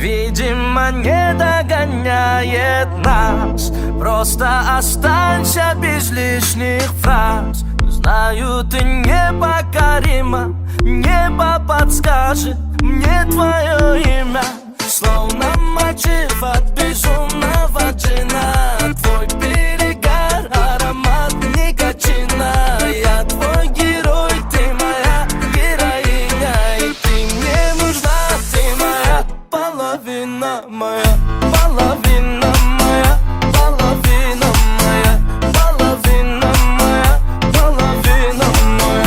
видимо, не догоняет нас. Просто останься без лишних фраз. Знаю, ты непокорима, небо подскажет мне твое имя. Словно мотив от безумного джина. Твой перегар, аромат никотина. Я твой герой, ты моя героиня. И ты мне нужна, ты моя половина, моя половина, моя половина, моя половина, моя половина, моя.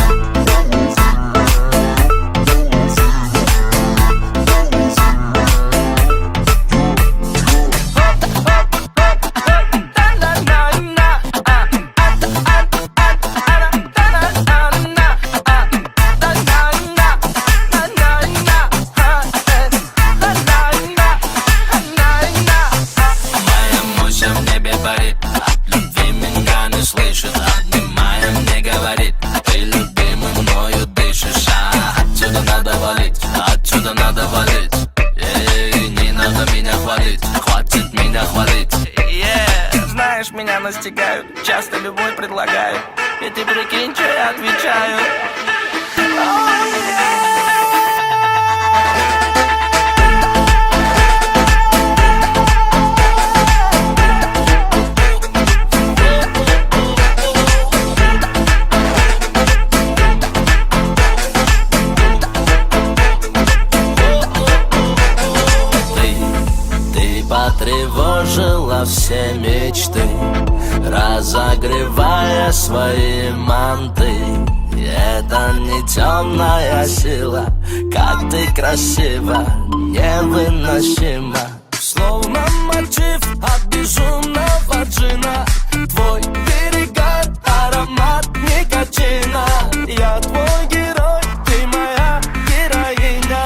Отсюда надо валить, не надо меня хвалить, хватит меня хвалить. Знаешь, меня настигают, часто любовь предлагают, и ты прикинь, что я отвечаю. Потревожила все мечты, разогревая свои манты. Это не темная сила, как ты красива, невыносима. Словно мотив от безумного джина. Твой перегар, аромат никотина. Я твой герой, ты моя героиня.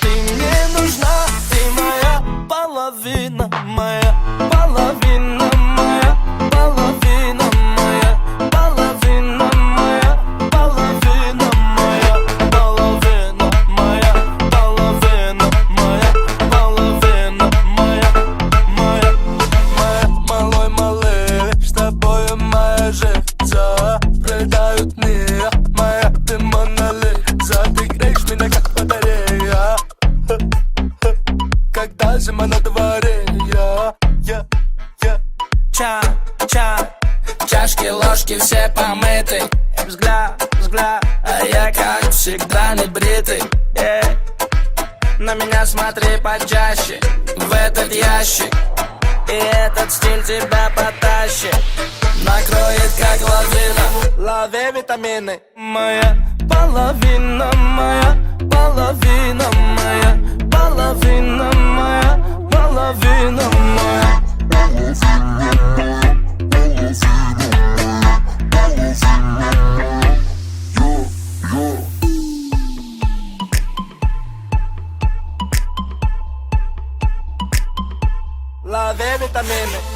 Ты мне нужна, ты моя половина, моя половина, моя половина, моя половина, моя половина, моя половина, моя половина, моя половина, моя малой малый, с тобою моя жизнь придают мне, моя ты монолит, затыкаешь меня как батарея. Когда зима на дворе, чашки, ложки все помыты. Взгляд, а я как всегда не бритый. На меня смотри почаще, в этот ящик, и этот стиль тебя потащит. Накроет как лавина, лови витамины. Моя половина, моя половина, моя половина, моя половина, моя. Lave vitamine.